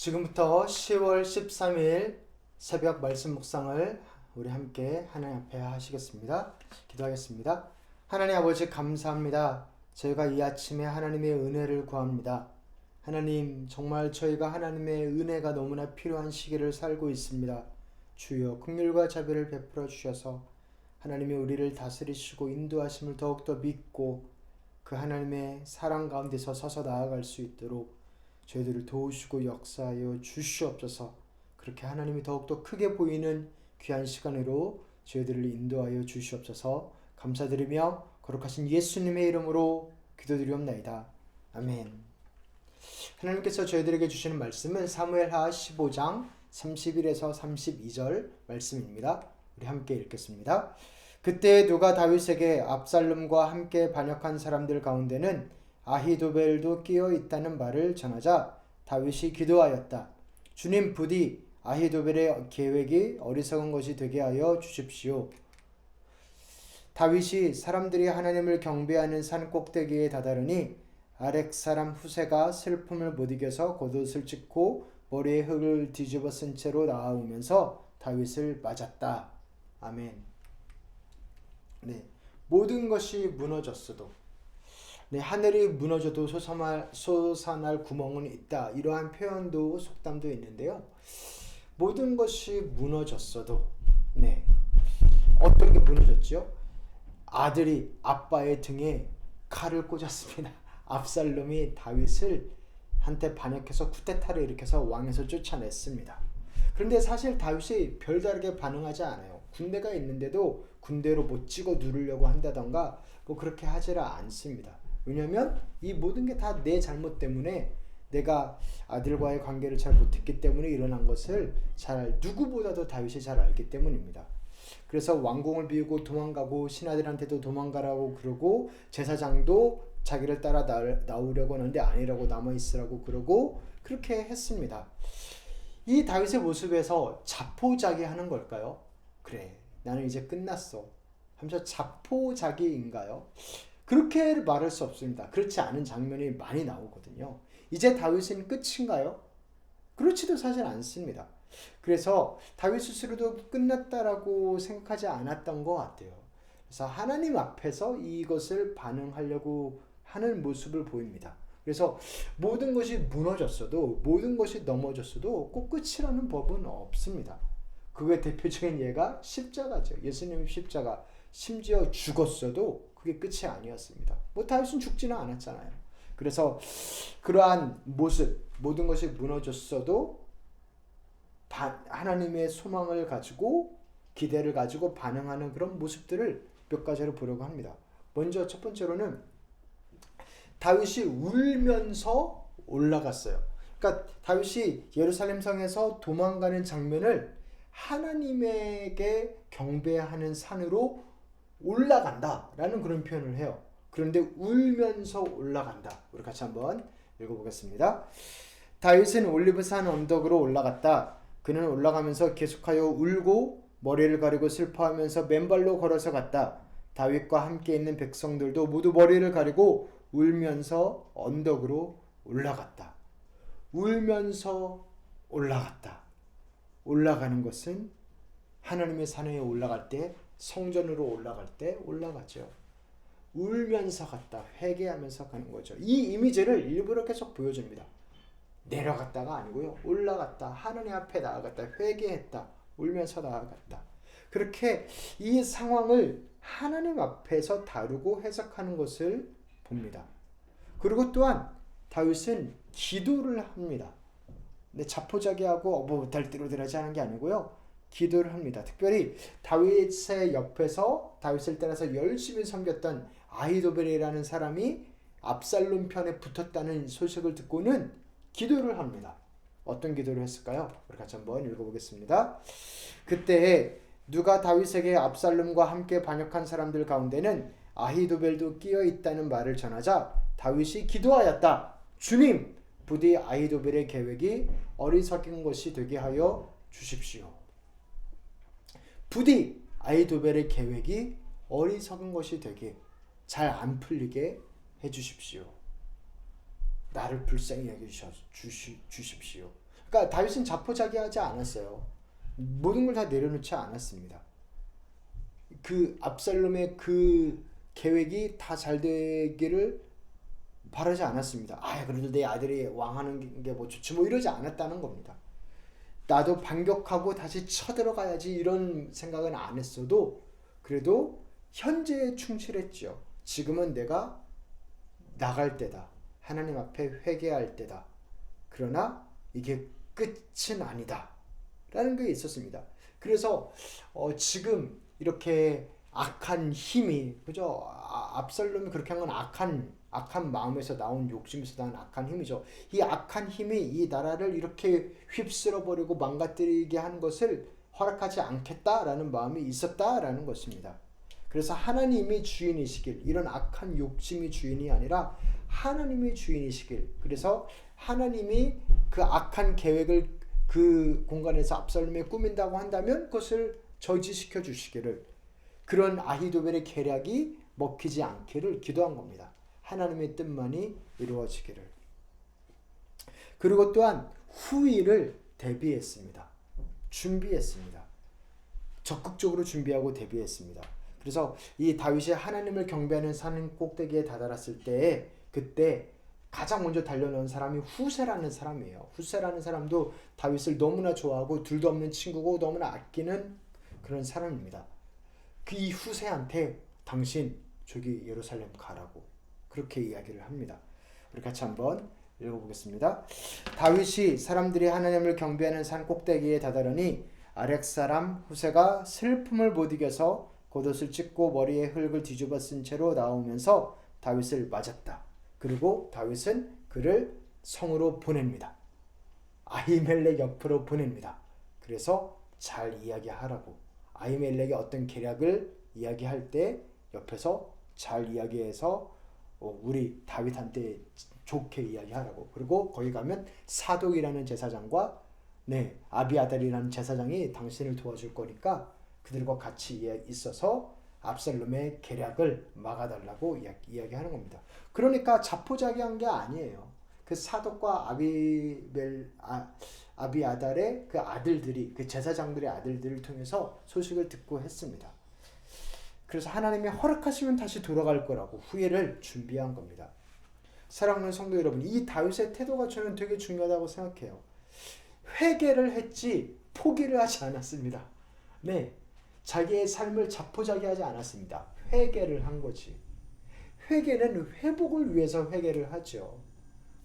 지금부터 10월 13일 새벽 말씀 묵상을 우리 함께 하나님 앞에 하시겠습니다. 기도하겠습니다. 하나님 아버지 감사합니다. 저희가 이 아침에 하나님의 은혜를 구합니다. 하나님 정말 저희가 하나님의 은혜가 너무나 필요한 시기를 살고 있습니다. 주여 긍휼과 자비를 베풀어 주셔서 하나님이 우리를 다스리시고 인도하심을 더욱더 믿고 그 하나님의 사랑 가운데서 서서 나아갈 수 있도록 저희들을 도우시고 역사하여 주시옵소서. 그렇게 하나님이 더욱더 크게 보이는 귀한 시간으로 저희들을 인도하여 주시옵소서. 감사드리며 거룩하신 예수님의 이름으로 기도드리옵나이다. 아멘. 하나님께서 저희들에게 주시는 말씀은 사무엘하 15장 31에서 32절 말씀입니다. 우리 함께 읽겠습니다. 그때 누가 다윗에게 압살롬과 함께 반역한 사람들 가운데는 아히도벨도 끼어 있다는 말을 전하자 다윗이 기도하였다. 주님 부디 아히도벨의 계획이 어리석은 것이 되게 하여 주십시오. 다윗이 사람들이 하나님을 경배하는 산 꼭대기에 다다르니 아렉 사람 후세가 슬픔을 못 이겨서 겉옷을 찢고 머리에 흙을 뒤집어 쓴 채로 나아오면서 다윗을 맞았다. 아멘. 네, 모든 것이 무너졌어도 하늘이 무너져도 솟아날 구멍은 있다. 이러한 표현도 속담도 있는데요. 모든 것이 무너졌어도 어떤 게 무너졌죠? 아들이 아빠의 등에 칼을 꽂았습니다. 압살롬이 다윗을 한테 반역해서 쿠데타를 일으켜서 왕에서 쫓아냈습니다. 그런데 사실 다윗이 별다르게 반응하지 않아요. 군대가 있는데도 군대로 못 찍어 누르려고 한다던가 그렇게 하지를 않습니다. 왜냐하면 이 모든 게 다 내 잘못 때문에 내가 아들과의 관계를 잘 못했기 때문에 일어난 것을 누구보다도 다윗이 잘 알기 때문입니다. 그래서 왕궁을 비우고 도망가고 신하들한테도 도망가라고 그러고 제사장도 자기를 따라 나오려고 하는데 아니라고 남아있으라고 그러고 그렇게 했습니다. 이 다윗의 모습에서 자포자기하는 걸까요? 그래, 나는 이제 끝났어 하면서 자포자기인가요? 그렇게 말할 수 없습니다. 그렇지 않은 장면이 많이 나오거든요. 이제 다윗은 끝인가요? 그렇지도 사실 않습니다. 그래서 다윗 스스로도 끝났다라고 생각하지 않았던 것 같아요. 그래서 하나님 앞에서 이것을 반응하려고 하는 모습을 보입니다. 그래서 모든 것이 무너졌어도 모든 것이 넘어졌어도 꼭 끝이라는 법은 없습니다. 그의 대표적인 예가 십자가죠. 예수님의 십자가. 심지어 죽었어도 그게 끝이 아니었습니다. 다윗은 죽지는 않았잖아요. 그래서 그러한 모습, 모든 것이 무너졌어도 하나님의 소망을 가지고 기대를 가지고 반응하는 그런 모습들을 몇 가지로 보려고 합니다. 먼저 첫 번째로는 다윗이 울면서 올라갔어요. 그러니까 다윗이 예루살렘 성에서 도망가는 장면을 하나님에게 경배하는 산으로 올라간다라는 그런 표현을 해요. 그런데 울면서 올라간다. 우리 같이 한번 읽어보겠습니다. 다윗은 올리브산 언덕으로 올라갔다. 그는 올라가면서 계속하여 울고 머리를 가리고 슬퍼하면서 맨발로 걸어서 갔다. 다윗과 함께 있는 백성들도 모두 머리를 가리고 울면서 언덕으로 올라갔다. 울면서 올라갔다. 올라가는 것은 하나님의 산에 올라갈 때, 성전으로 올라갈 때 올라가죠. 울면서 갔다. 회개하면서 가는 거죠. 이 이미지를 일부러 계속 보여줍니다. 내려갔다가 아니고요. 올라갔다. 하나님 앞에 나아갔다. 회개했다. 울면서 나아갔다. 그렇게 이 상황을 하나님 앞에서 다루고 해석하는 것을 봅니다. 그리고 또한 다윗은 기도를 합니다. 자포자기하고 달대로들 하지 않은 게 아니고요. 기도를 합니다. 특별히 다윗의 옆에서 다윗을 따라서 열심히 섬겼던 아히도벨이라는 사람이 압살롬 편에 붙었다는 소식을 듣고는 기도를 합니다. 어떤 기도를 했을까요? 우리 같이 한번 읽어보겠습니다. 그때 누가 다윗에게 압살롬과 함께 반역한 사람들 가운데는 아히도벨도 끼어 있다는 말을 전하자 다윗이 기도하였다. 주님, 부디 아히도벨의 계획이 어리석은 것이 되게 하여 주십시오. 부디 아히도벨의 계획이 어리석은 것이 되게 잘 안 풀리게 해주십시오. 나를 불쌍히 여겨주십시오. 그러니까 다윗은 자포자기하지 않았어요. 모든 걸 다 내려놓지 않았습니다. 그 압살롬의 그 계획이 다 잘 되기를 바라지 않았습니다. 아, 그래도 내 아들이 왕하는 게 뭐 좋지 뭐 이러지 않았다는 겁니다. 나도 반격하고 다시 쳐들어가야지 이런 생각은 안 했어도 그래도 현재에 충실했죠. 지금은 내가 나갈 때다. 하나님 앞에 회개할 때다. 그러나 이게 끝은 아니다. 라는 게 있었습니다. 그래서 지금 이렇게 악한 힘이 그죠? 압살롬이 그렇게 한 건 악한 마음에서 나온 욕심에서 나온 악한 힘이죠. 이 악한 힘이 이 나라를 이렇게 휩쓸어 버리고 망가뜨리게 하는 것을 허락하지 않겠다라는 마음이 있었다라는 것입니다. 그래서 하나님이 주인이시길, 이런 악한 욕심이 주인이 아니라 하나님이 주인이시길, 그래서 하나님이 그 악한 계획을 그 공간에서 압살롬이 꾸민다고 한다면 그것을 저지시켜 주시기를, 그런 아히도벨의 계략이 먹히지 않기를 기도한 겁니다. 하나님의 뜻만이 이루어지기를. 그리고 또한 후일을 대비했습니다. 준비했습니다. 적극적으로 준비하고 대비했습니다. 그래서 이 다윗이 하나님을 경배하는 산 꼭대기에 다다랐을 때에 그때 가장 먼저 달려나온 사람이 후세라는 사람이에요. 후세라는 사람도 다윗을 너무나 좋아하고 둘도 없는 친구고 너무나 아끼는 그런 사람입니다. 그 이 후세한테 당신 저기 예루살렘 가라고 그렇게 이야기를 합니다. 우리 같이 한번 읽어보겠습니다. 다윗이 사람들이 하나님을 경배하는 산 꼭대기에 다다르니 아렉 사람 후세가 슬픔을 못 이겨서 겉옷을 찢고 머리에 흙을 뒤집어 쓴 채로 나오면서 다윗을 맞았다. 그리고 다윗은 그를 성으로 보냅니다. 아히멜렉 옆으로 보냅니다. 그래서 잘 이야기하라고. 아히멜렉의 어떤 계략을 이야기할 때 옆에서 잘 이야기해서 우리 다윗한테 좋게 이야기하라고. 그리고 거기 가면 사독이라는 제사장과 아비아달이라는 제사장이 당신을 도와줄 거니까 그들과 같이 있어서 압살롬의 계략을 막아달라고 이야기하는 겁니다. 그러니까 자포자기한 게 아니에요. 그 사독과 아비아달의 그 아들들이, 그 제사장들의 아들들을 통해서 소식을 듣고 했습니다. 그래서 하나님이 허락하시면 다시 돌아갈 거라고 후회를 준비한 겁니다. 사랑하는 성도 여러분, 이 다윗의 태도가 저는 되게 중요하다고 생각해요. 회개를 했지 포기를 하지 않았습니다. 자기의 삶을 자포자기하지 않았습니다. 회개를 한 거지. 회개는 회복을 위해서 회개를 하죠.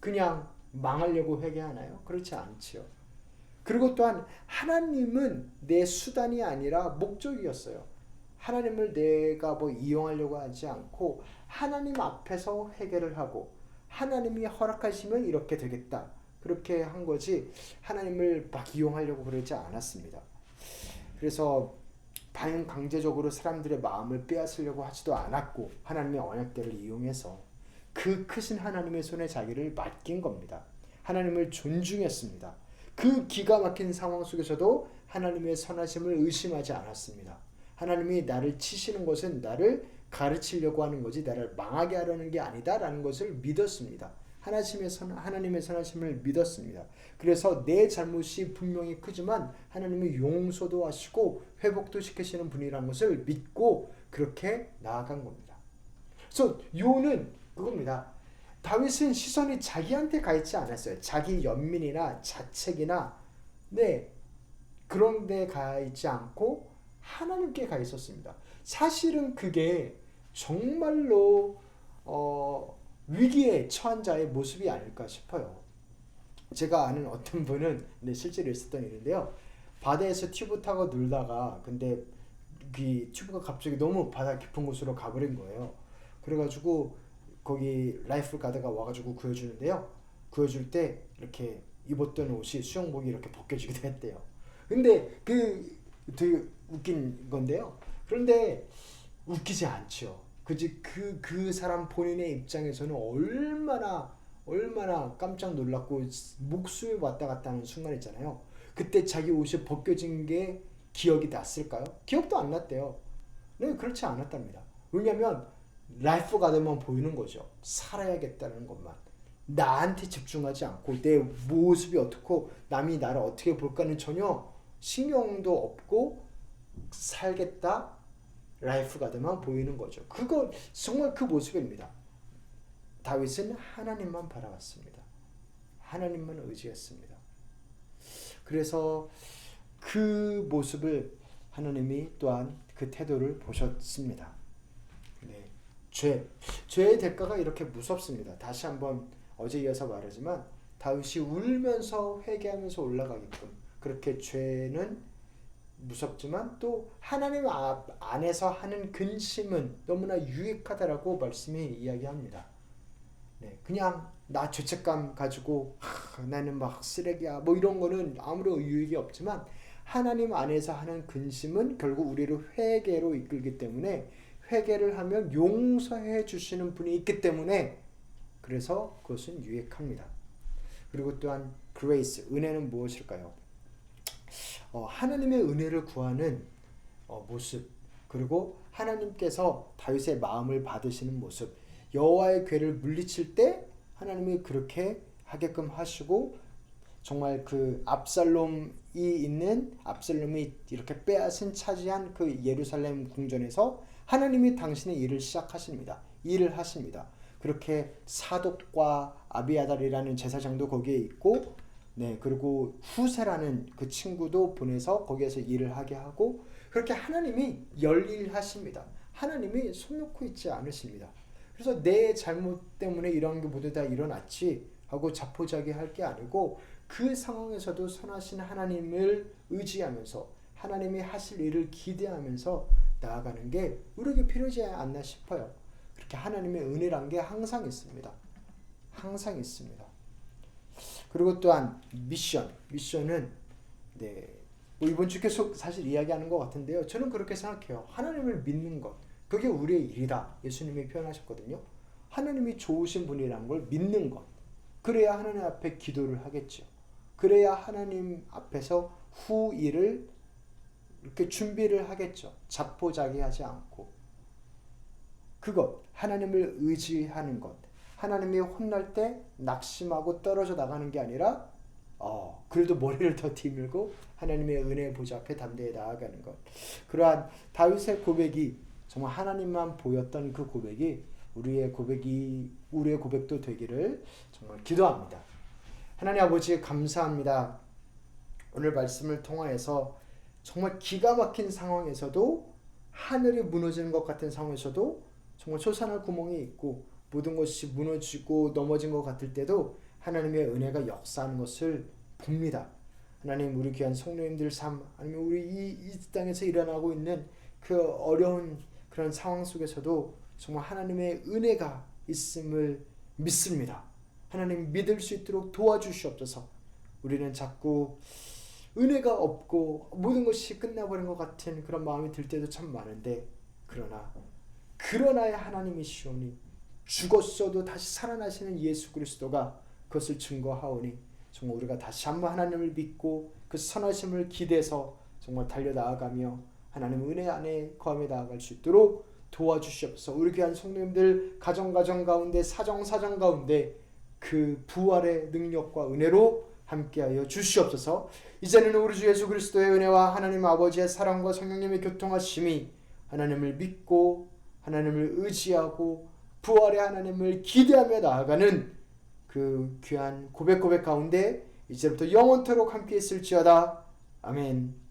그냥 망하려고 회개하나요? 그렇지 않지요. 그리고 또한 하나님은 내 수단이 아니라 목적이었어요. 하나님을 내가 이용하려고 하지 않고 하나님 앞에서 회개를 하고 하나님이 허락하시면 이렇게 되겠다. 그렇게 한 거지 하나님을 막 이용하려고 그러지 않았습니다. 그래서 강제적으로 사람들의 마음을 빼앗으려고 하지도 않았고 하나님의 언약궤를 이용해서 그 크신 하나님의 손에 자기를 맡긴 겁니다. 하나님을 존중했습니다. 그 기가 막힌 상황 속에서도 하나님의 선하심을 의심하지 않았습니다. 하나님이 나를 치시는 것은 나를 가르치려고 하는 거지 나를 망하게 하려는 게 아니다라는 것을 믿었습니다. 하나님의 선하심을 믿었습니다. 그래서 내 잘못이 분명히 크지만 하나님이 용서도 하시고 회복도 시키시는 분이라는 것을 믿고 그렇게 나아간 겁니다. 그래서 요는 그겁니다. 다윗은 시선이 자기한테 가 있지 않았어요. 자기 연민이나 자책이나 그런 데 가 있지 않고 하나님께 가 있었습니다. 사실은 그게 정말로 위기에 처한 자의 모습이 아닐까 싶어요. 제가 아는 어떤 분은 실제로 있었던 일인데요. 바다에서 튜브 타고 놀다가 근데 그 튜브가 갑자기 너무 바다 깊은 곳으로 가버린 거예요. 그래가지고 거기 라이프 가드가 와가지고 구해주는데요. 구해줄 때 이렇게 입었던 옷이 수영복이 이렇게 벗겨지기도 했대요. 근데 되게 웃긴 건데요. 그런데 웃기지 않죠. 그 사람 본인의 입장에서는 얼마나 깜짝 놀랐고 목숨이 왔다 갔다 하는 순간 있잖아요. 그때 자기 옷이 벗겨진 게 기억이 났을까요? 기억도 안 났대요. 그렇지 않았답니다. 왜냐하면 라이프 가드만 보이는 거죠. 살아야겠다는 것만. 나한테 집중하지 않고 내 모습이 어떻고 남이 나를 어떻게 볼까는 전혀 신경도 없고 살겠다 라이프 가드만 보이는 거죠. 그거 정말 그 모습입니다. 다윗은 하나님만 바라봤습니다. 하나님만 의지했습니다. 그래서 그 모습을 하나님이 또한 그 태도를 보셨습니다. 네. 죄의 대가가 이렇게 무섭습니다. 다시 한번 어제 이어서 말하지만 다윗이 울면서 회개하면서 올라가게끔 그렇게 죄는 무섭지만 또 하나님 안에서 하는 근심은 너무나 유익하다라고 말씀이 이야기합니다. 네, 그냥 나 죄책감 가지고 나는 막 쓰레기야 뭐 이런 거는 아무런 유익이 없지만 하나님 안에서 하는 근심은 결국 우리를 회개로 이끌기 때문에 회개를 하면 용서해 주시는 분이 있기 때문에 그래서 그것은 유익합니다. 그리고 또한 grace, 은혜는 무엇일까요? 하나님의 은혜를 구하는 모습, 그리고 하나님께서 다윗의 마음을 받으시는 모습, 여호와의 괴를 물리칠 때 하나님이 그렇게 하게끔 하시고 정말 그 압살롬이 이렇게 빼앗은 차지한 그 예루살렘 궁전에서 하나님이 당신의 일을 시작하십니다. 일을 하십니다. 그렇게 사독과 아비아달이라는 제사장도 거기에 있고, 네, 그리고 후세라는 그 친구도 보내서 거기에서 일을 하게 하고, 그렇게 하나님이 열일하십니다. 하나님이 손 놓고 있지 않으십니다. 그래서 내 잘못 때문에 이런 게 모두 다 일어났지 하고 자포자기할 게 아니고 그 상황에서도 선하신 하나님을 의지하면서 하나님이 하실 일을 기대하면서 나아가는 게 우리에게 필요하지 않나 싶어요. 그렇게 하나님의 은혜란 게 항상 있습니다. 항상 있습니다. 그리고 또한 미션은 네, 뭐 이번 주 계속 사실 이야기하는 것 같은데요. 저는 그렇게 생각해요. 하나님을 믿는 것, 그게 우리의 일이다. 예수님이 표현하셨거든요. 하나님이 좋으신 분이라는 걸 믿는 것. 그래야 하나님 앞에 기도를 하겠죠. 그래야 하나님 앞에서 후 일을 이렇게 준비를 하겠죠. 자포자기하지 않고. 그것, 하나님을 의지하는 것. 하나님이 혼날 때 낙심하고 떨어져 나가는 게 아니라 그래도 머리를 더 뒤밀고 하나님의 은혜의 보좌 앞에 담대히 나아가는 것. 그러한 다윗의 고백이 정말 하나님만 보였던 그 고백이 우리의 고백도 되기를 정말 기도합니다. 하나님 아버지 감사합니다. 오늘 말씀을 통하여서 정말 기가 막힌 상황에서도 하늘이 무너지는 것 같은 상황에서도 정말 솟아날 구멍이 있고 모든 것이 무너지고 넘어진 것 같을 때도 하나님의 은혜가 역사하는 것을 봅니다. 하나님 우리 귀한 성도님들 삶 아니면 우리 이 땅에서 일어나고 있는 그 어려운 그런 상황 속에서도 정말 하나님의 은혜가 있음을 믿습니다. 하나님 믿을 수 있도록 도와주시옵소서. 우리는 자꾸 은혜가 없고 모든 것이 끝나버린 것 같은 그런 마음이 들 때도 참 많은데 그러나야 하나님이시오니 죽었어도 다시 살아나시는 예수 그리스도가 그것을 증거하오니 정말 우리가 다시 한번 하나님을 믿고 그 선하심을 기대서 정말 달려나아가며 하나님 은혜 안에 거함에 나아갈 수 있도록 도와주시옵소서. 우리 귀한 성도님들 가정 가운데 사정 가운데 그 부활의 능력과 은혜로 함께하여 주시옵소서. 이제는 우리 주 예수 그리스도의 은혜와 하나님 아버지의 사랑과 성령님의 교통하심이 하나님을 믿고 하나님을 의지하고 부활의 하나님을 기대하며 나아가는 그 귀한 고백 가운데 이제부터 영원토록 함께 있을지어다. 아멘.